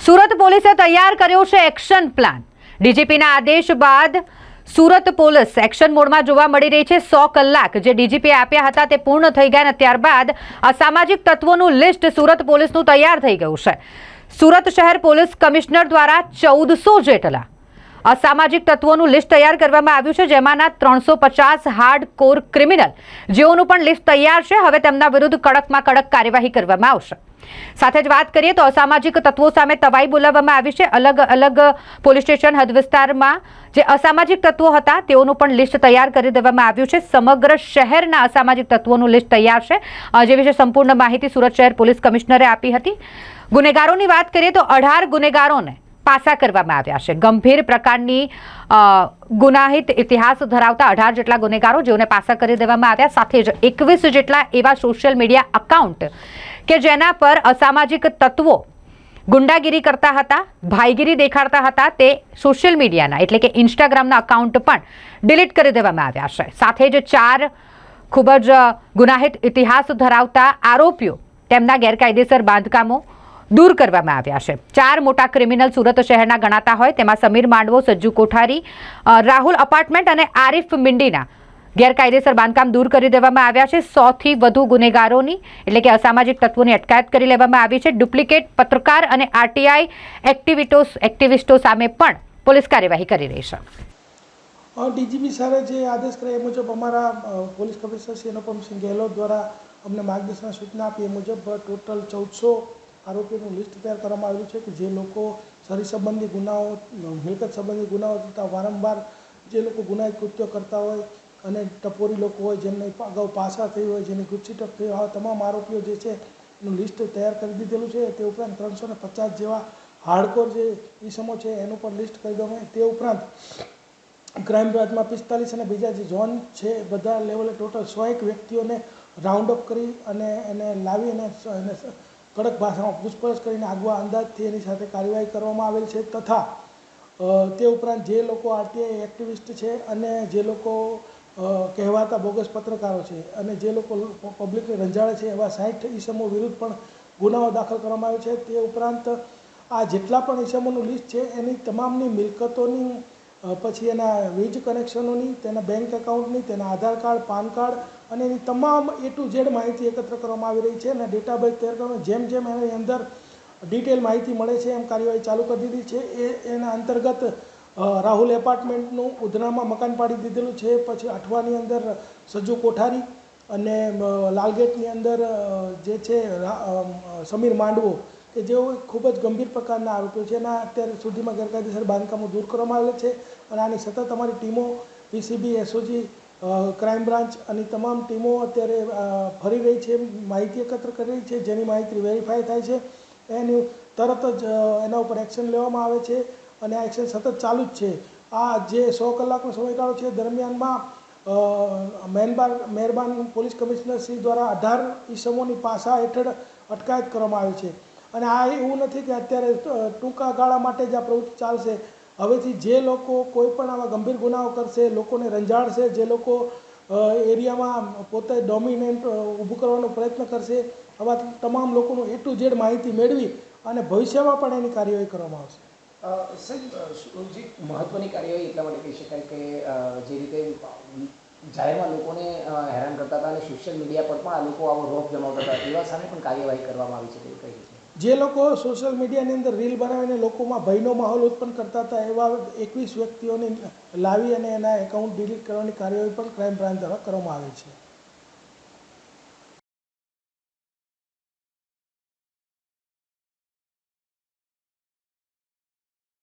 સુરત પોલીસે તૈયાર કર્યો છે એક્શન પ્લાન। ડીજીપીના આદેશ બાદ સુરત પોલીસ એક્શન મોડમાં જોવા મળી રહી છે। 100 કલાક જે ડીજીપીએ આપ્યા હતા તે પૂર્ણ થઈ ગયા અને ત્યારબાદ અસામાજિક તત્વોનું લિસ્ટ સુરત પોલીસનું તૈયાર થઈ ગયું છે। સુરત શહેર પોલીસ કમિશનર દ્વારા 1400 જેટલા અસામાજિક તત્વોનું લિસ્ટ તૈયાર કરવામાં આવ્યું છે, જેમાંના 350 હાર્ડકોર ક્રિમિનલ જેઓનું પણ લિસ્ટ તૈયાર છે। હવે તેમના વિરુદ્ધ કડકમાં કડક કાર્યવાહી કરવામાં આવશે। સાથે જ વાત કરીએ તો અસામાજિક તત્વો સામે તવાઈ બોલાવવામાં આવી છે। અલગ અલગ પોલીસ સ્ટેશન હદ વિસ્તારમાં જે અસામાજિક તત્વો હતા તેઓનું પણ લિસ્ટ તૈયાર કરી દેવામાં આવ્યું છે। સમગ્ર શહેરના અસામાજિક તત્વોનું લિસ્ટ તૈયાર છે, જે વિશે સંપૂર્ણ માહિતી સુરત શહેર પોલીસ કમિશનરે આપી હતી। ગુનેગારોની વાત કરીએ તો 18 ગુનેગારોને પાસા કરવામાં આવ્યા છે। ગંભીર પ્રકારની ગુનાહિત ઇતિહાસ ધરાવતા 18 જેટલા ગુનેગારો જેઓને પાસા કરી દેવામાં આવ્યા। સાથે જ 21 જેટલા એવા સોશિયલ મીડિયા અકાઉન્ટ કે જેના પર અસામાજિક તત્વો ગુંડાગીરી કરતા હતા, ભાઈગીરી દેખાડતા હતા, તે સોશિયલ મીડિયાના એટલે કે ઇન્સ્ટાગ્રામના અકાઉન્ટ પણ ડિલીટ કરી દેવામાં આવ્યા છે। સાથે જ 4 ખૂબ જ ગુનાહિત ઇતિહાસ ધરાવતા આરોપીઓ તેમના ગેરકાયદેસર બાંધકામો દૂર કરવામાં આવ્યા છે। 4 મોટા ક્રિમિનલ સુરત શહેરના ગણાતા હોય તેમાં સમીર માંડવો, સજ્જુ કોઠારી, રાહુલ અપાર્ટમેન્ટ અને આરિફ મિંડીના ગેરકાયદેસર બાંધકામ દૂર કરી દેવામાં આવ્યા છે। 100 થી વધુ ગુનેગારોની એટલે કે અસામાજિક તત્વોની અટકાયત કરી લેવામાં આવી છે। ડુપ્લિકેટ પત્રકાર અને આરટીઆઈ એક્ટિવિસ્ટો સામે પણ પોલીસ કાર્યવાહી કરી રહી છે। ડીજીપી સારે જે આદેશ કર્યા એ મુજબ અમારા પોલીસ કમિશનર શ્રી અનુપમસિંહ ગેહલોત દ્વારા અમને માર્ગદર્શન સૂચના આપી એ મુજબ ટોટલ 1400 આરોપીનું લિસ્ટ તૈયાર કરવામાં આવ્યું છે કે જે લોકો શરીર સંબંધી ગુનાઓ, મિલકત સંબંધી ગુનાઓ તથા વારંવાર જે લોકો ગુનાહિત કૃત્યો કરતા હોય અને ટપોરી લોકો હોય જેમને અગાઉ પાસા થઈ હોય, જેની ગુજસીટક થઈ હોય, તમામ આરોપીઓ જે છે એનું લિસ્ટ તૈયાર કરી દીધેલું છે। તે ઉપરાંત 350 જેવા હાર્ડકોર જે ઇસમો છે એનું પણ લિસ્ટ કરી દેવામાં આવે। તે ઉપરાંત ક્રાઇમ બ્રાન્ચમાં 45 અને બીજા જે ઝોન છે બધા લેવલે ટોટલ 101 વ્યક્તિઓને રાઉન્ડ અપ કરી અને એને લાવી અને કડક ભાષામાં પૂછપરછ કરીને આગવા અંદાજથી એની સાથે કાર્યવાહી કરવામાં આવેલ છે। તથા તે ઉપરાંત જે લોકો આરટીઆઈ એક્ટિવિસ્ટ છે અને જે લોકો કહેવાતા બોગસ પત્રકારો છે અને જે લોકો પબ્લિકને રંજાડે છે એવા 60 ઈસમો વિરુદ્ધ પણ ગુનાઓ દાખલ કરવામાં આવે છે। તે ઉપરાંત આ જેટલા પણ ઈસમોનું લિસ્ટ છે એની તમામની મિલકતોની, પછી એના વીજ કનેક્શનોની, તેના બેંક એકાઉન્ટની, તેના આધાર કાર્ડ, પાન કાર્ડ અને એની તમામ A to Z માહિતી એકત્ર કરવામાં આવી રહી છે અને ડેટાબેઝ તૈયાર કરવામાં જેમ જેમ એની અંદર ડિટેલ માહિતી મળે છે એમ કાર્યવાહી ચાલુ કરી દીધી છે। એના અંતર્ગત રાહુલ એપાર્ટમેન્ટનું ઉધનામાં મકાન પાડી દીધેલું છે। પછી અઠવાની અંદર સજ્જુ કોઠારી અને લાલગેટની અંદર જે છે સમીર માંડવો કે જેઓ ખૂબ જ ગંભીર પ્રકારના આરોપીઓ છે એના અત્યાર સુધીમાં ગેરકાયદેસર બાંધકામો દૂર કરવામાં આવેલ છે અને આની સતત અમારી ટીમો પીસીબી, એસઓજી, ક્રાઇમ બ્રાન્ચ અને તમામ ટીમો અત્યારે ફરી રહી છે, માહિતી એકત્ર કરી રહી છે। જેની માહિતી વેરીફાઈ થાય છે એની તરત જ એના ઉપર એક્શન લેવામાં આવે છે અને આ એક્શન સતત ચાલુ જ છે। આ જે 100 કલાકનો સમયગાળો છે દરમિયાનમાં મહેરબાન પોલીસ કમિશનર શ્રી દ્વારા 18 ઈસમોની પાસા હેઠળ અટકાયત કરવામાં આવી છે અને આ એવું નથી કે અત્યારે ટૂંકા ગાળા માટે જ આ પ્રવૃત્તિ ચાલશે। હવેથી જે લોકો કોઈ પણ આવા ગંભીર ગુનાઓ કરશે, લોકોને રંજાડશે, જે લોકો એરિયામાં પોતે ડોમિનેન્ટ ઊભું કરવાનો પ્રયત્ન કરશે, આવા તમામ લોકોનું A to Z માહિતી મેળવી અને ભવિષ્યમાં પણ એની કાર્યવાહી કરવામાં આવશે। સાહેબ, મહત્વની કાર્યવાહી એટલા માટે કહી શકાય કે જે રીતે જાહેરમાં લોકોને હેરાન કરતા હતા અને સોશિયલ મીડિયા પર પણ આ લોકો આવો રોપ જમાવતા હતા એવા સામે પણ કાર્યવાહી કરવામાં આવી છે તેવું કહી છે। જે લોકો સોશિયલ મીડિયાની અંદર રીલ બનાવીને લોકોમાં ભયનો માહોલ ઉત્પન્ન કરતા હતા એવા 21 વ્યક્તિઓને લાવી અને એના એકાઉન્ટ ડિલીટ કરવાની કાર્યવાહી પણ ક્રાઇમ બ્રાન્ચ દ્વારા કરવામાં આવી છે।